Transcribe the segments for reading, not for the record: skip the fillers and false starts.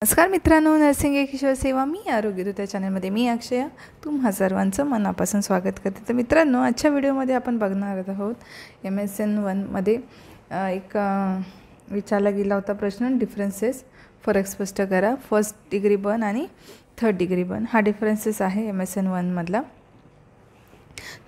नमस्कार मित्रांनो, नर्सिंग एक ईश्वर सेवा मी आरोग्यदूत या चॅनलमध्ये मी अक्षया तुम्हा सर्वांचं मनापासून स्वागत करते। तर मित्रांनो, आजच्या व्हिडिओमध्ये आपण बघणार आहोत MSN 1मध्ये एक विचारला गेला होता प्रश्न, डिफरन्सेस फरक स्पष्ट करा। फर्स्ट डिग्री बर्न आणि थर्ड डिग्री बर्न हा डिफरन्सेस आहे MSN 1 मधला।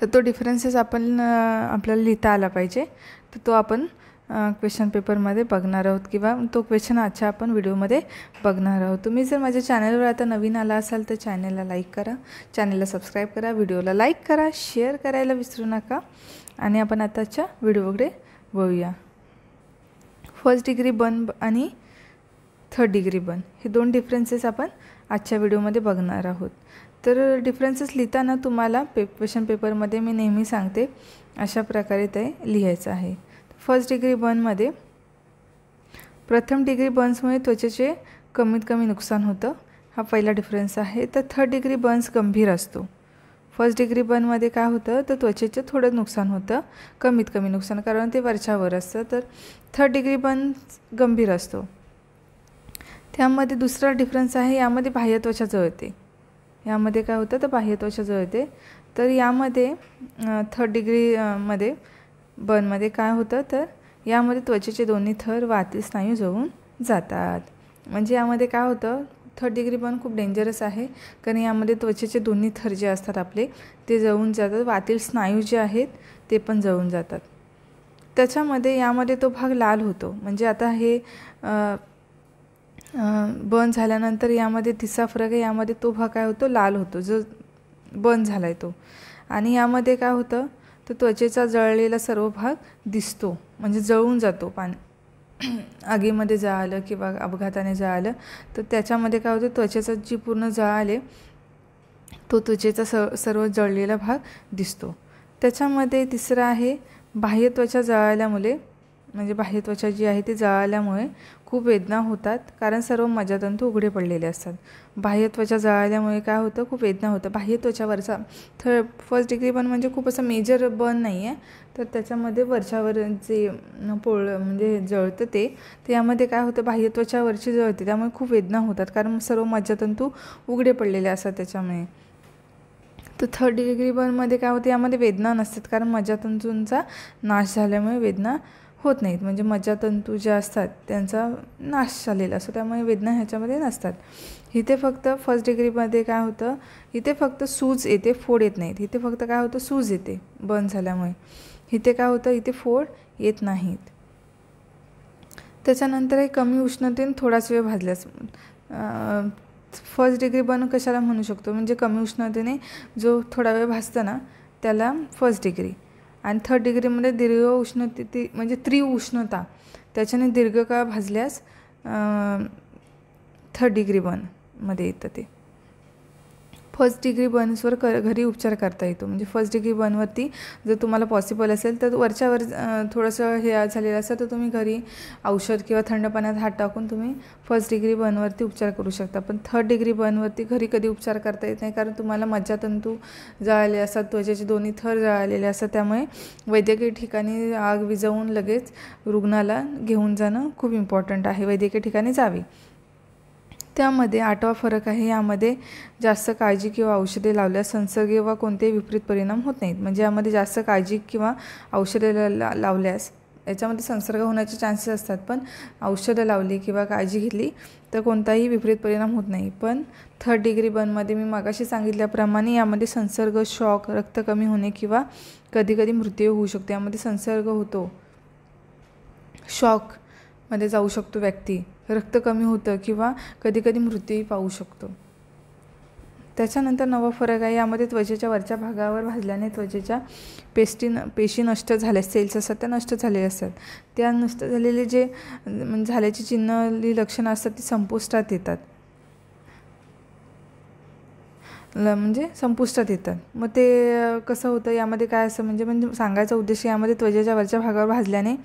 तर तो डिफरन्सेस आपल्याला लिहिता आला पाहिजे। तर तो आपण क्वेश्चन पेपरमध्ये बघणार आहोत किंवा तो क्वेश्चन आजच्या आपण व्हिडिओमध्ये बघणार आहोत। तुम्ही जर माझ्या चॅनलवर आता नवीन आला असाल तर चॅनलला लाईक करा, चॅनलला सबस्क्राईब करा, व्हिडिओला लाईक करा, शेअर करायला विसरू नका। आणि आपण आताच्या व्हिडिओकडे वळूया। फर्स्ट डिग्री बर्न आणि थर्ड डिग्री बर्न हे दोन डिफरन्सेस आपण आजच्या व्हिडिओमध्ये बघणार आहोत। तर डिफरन्सेस लिहिताना तुम्हाला क्वेश्चन पेपरमध्ये मी नेहमी सांगते अशा प्रकारे ते लिहायचं आहे। फर्स्ट डिग्री बर्नमध्ये प्रथम डिग्री बर्न्समुळे त्वचेचे कमीत कमी नुकसान होतं, हा पहिला डिफरन्स आहे। तर थर्ड डिग्री बर्न्स गंभीर असतो। फर्स्ट डिग्री बर्नमध्ये काय होतं तर त्वचेचे थोडं नुकसान होतं, कमीत कमी नुकसान, कारण ते वरच्यावर असतं। तर थर्ड डिग्री बर्न गंभीर असतो। त्यामध्ये दुसरा डिफरन्स आहे, यामध्ये बाह्य त्वचा जळते। यामध्ये काय होतं तर बाह्य त्वचा जळते। तर यामध्ये थर्ड डिग्री बर्नमध्ये काय होतं तर यामध्ये त्वचेचे दोन्ही थर व आतील स्नायू जळून जातात। म्हणजे यामध्ये काय होतं, थर्ड डिग्री बर्न खूप डेंजरस आहे, कारण यामध्ये त्वचेचे दोन्ही थर जे असतात आपले ते जळून जातात व आतील स्नायू जे आहेत ते पण जळून जातात। त्याच्यामध्ये यामध्ये तो भाग लाल होतो। म्हणजे आता हे बर्न झाल्यानंतर यामध्ये तिसरा फरक आहे, यामध्ये तो भाग काय होतो लाल होतो जो बर्न झाला आहे तो। आणि यामध्ये काय होतं तर त्वचेचा जळलेला सर्व भाग दिसतो, म्हणजे जळून जातो। आगीमध्ये जळालं किंवा अपघाताने जळालं तर त्याच्यामध्ये काय होतं, त्वचेचा जी पूर्ण जळाले तो त्वचेचा सर्व जळलेला भाग दिसतो। त्याच्यामध्ये तिसरं आहे, बाह्य त्वचा जळाल्यामुळे, म्हणजे बाह्य त्वचा जी आहे ती जळाल्यामुळे खूप वेदना होतात, कारण सर्व मज्जातंतू उघडे पडलेले असतात। बाह्य त्वचा जळाल्यामुळे काय होतं, खूप वेदना होतं। बाह्य त्वचावरचा फर्स्ट डिग्री बर्न म्हणजे खूप असं मेजर बर्न नाही आहे, तर त्याच्यामध्ये वरच्यावर जे म्हणजे जळतं ते यामध्ये काय होतं, बाह्य त्वचावरची जळते, त्यामुळे खूप वेदना होतात, कारण सर्व मज्जातंतू उघडे पडलेले असतात त्याच्यामुळे। तर थर्ड डिग्री बर्नमध्ये काय होतं, यामध्ये वेदना नसतात, कारण मज्जातंतूंचा नाश झाल्यामुळे वेदना होत नाहीत। म्हणजे मज्जातंतू जे असतात त्यांचा नाश झालेला असतो, त्यामुळे वेदना ह्याच्यामध्ये नसतात। इथे फक्त फर्स्ट डिग्रीमध्ये काय होतं, इथे फक्त सूज येते, फोड येत नाहीत। इथे फक्त काय होतं, सूज येते बर्न झाल्यामुळे। इथे काय होतं, इथे फोड येत नाहीत। त्याच्यानंतर हे कमी उष्णतेने थोडाच वेळ भाजल्यास, फर्स्ट डिग्री बर्न कशाला म्हणू शकतो, म्हणजे कमी उष्णतेने जो थोडा वेळ भाजतं ना त्याला फर्स्ट डिग्री। आणि थर्ड डिग्रीमध्ये दीर्घ उष्णते म्हणजे तीव्र उष्णता, त्याच्याने दीर्घ काळ भाजल्यास थर्ड डिग्री बर्नमध्ये येतं ते। फर्स्ट डिग्री बर्न्सवर घरी उपचार करता येतो। म्हणजे फर्स्ट डिग्री बर्नवरती जर तुम्हाला पॉसिबल असेल तर वरच्यावर थोडंसं हे झालेलं असतं तर तुम्ही घरी औषध किंवा थंड पाण्यात हात टाकून तुम्ही फर्स्ट डिग्री बर्नवरती उपचार करू शकता। पण थर्ड डिग्री बर्नवरती घरी कधी उपचार करता येत नाही, कारण तुम्हाला मज्जातंतू जळाले असतात, त्वचेचे दोन्ही थर जळालेले असतात, त्यामुळे वैद्यकीय ठिकाणी आग विझवून लगेच रुग्णाला घेऊन जाणं खूप इम्पॉर्टंट आहे, वैद्यकीय ठिकाणी जावे। त्यामध्ये आठवा फरक आहे, यामध्ये जास्त काळजी किंवा औषधे लावल्यास संसर्ग व कोणतेही विपरीत परिणाम होत नाहीत। म्हणजे यामध्ये जास्त काळजी किंवा औषधे लावल्यास याच्यामध्ये संसर्ग होण्याचे चान्सेस असतात, पण औषधं लावली किंवा काळजी घेतली तर कोणताही विपरीत परिणाम होत नाही। पण थर्ड डिग्री बर्नमध्ये मी मागाशी सांगितल्याप्रमाणे यामध्ये संसर्ग, शॉक, रक्त कमी होणे किंवा कधीकधी मृत्यू होऊ शकतो। यामध्ये संसर्ग होतो, शॉकमध्ये जाऊ शकतो व्यक्ती, रक्त कमी होतं किंवा कधीकधी मृत्यूही पाहू शकतो। त्याच्यानंतर नवा फरक आहे, यामध्ये त्वचेच्या वरच्या भागावर भाजल्याने त्वचेच्या पेशी नष्ट झाल्या, सेल्स असतात त्या नष्ट झालेल्या असतात। त्या नष्ट झालेले जे झाल्याची चिन्ह लक्षणं असतात ती संपुष्टात येतात, म्हणजे संपुष्टात येतात। मग ते कसं होतं, यामध्ये काय असं म्हणजे सांगायचा उद्देश, यामध्ये त्वचेच्या वरच्या भागावर भाजल्याने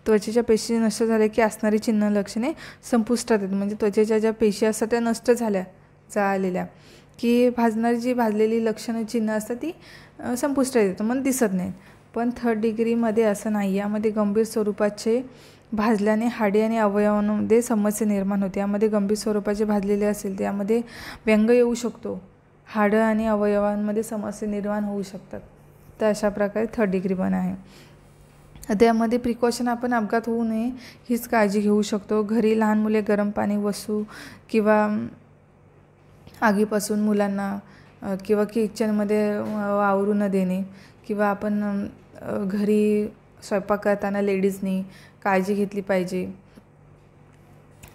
त्वचेच्या पेशी नष्ट झाल्या की असणारी चिन्ह लक्षणे संपुष्टात येतात। म्हणजे त्वचेच्या ज्या पेशी असतात त्या नष्ट झाल्या, जळालेल्या, की भाजलेली लक्षणं चिन्ह असतात ती संपुष्टात येतात, मग दिसत नाहीत। पण थर्ड डिग्रीमध्ये असं नाही, यामध्ये गंभीर स्वरूपाचे भाजल्याने हाडे आणि अवयवांमध्ये समस्या निर्माण होते. यामध्ये गंभीर स्वरूपाचे भाजलेले असेल त्यामध्ये व्यंग येऊ शकतो. हाडं आणि अवयवांमध्ये समस्या निर्माण होऊ शकतात. तर अशा प्रकारे 3rd डिग्री बर्न आहे. त्यामध्ये प्रिकॉशन आपण अपघात होऊ नये हीच काळजी घेऊ शकतो. घरी लहान मुले गरम पाणी, वस्तू किंवा आगीपासून मुलांना किंवा किचनमध्ये वावरू न देणे किंवा आपण घरी स्वयंपाक करताना लेडीजनी काळजी घेतली पाहिजे.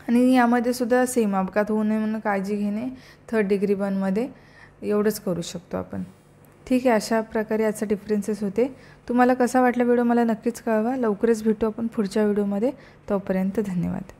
आणि यामध्ये सुद्धा सेम अपघात होऊ नये म्हणून काळजी घेणे 3rd डिग्री बर्नमध्ये एवढंच करू शकतो आपण. ठीक आहे, अशा प्रकारे याचा डिफरन्सेस होते. तुम्हाला कसा वाटला व्हिडिओ मला नक्कीच कळवा. लवकरच भेटू आपण पुढच्या व्हिडिओमध्ये. तोपर्यंत धन्यवाद.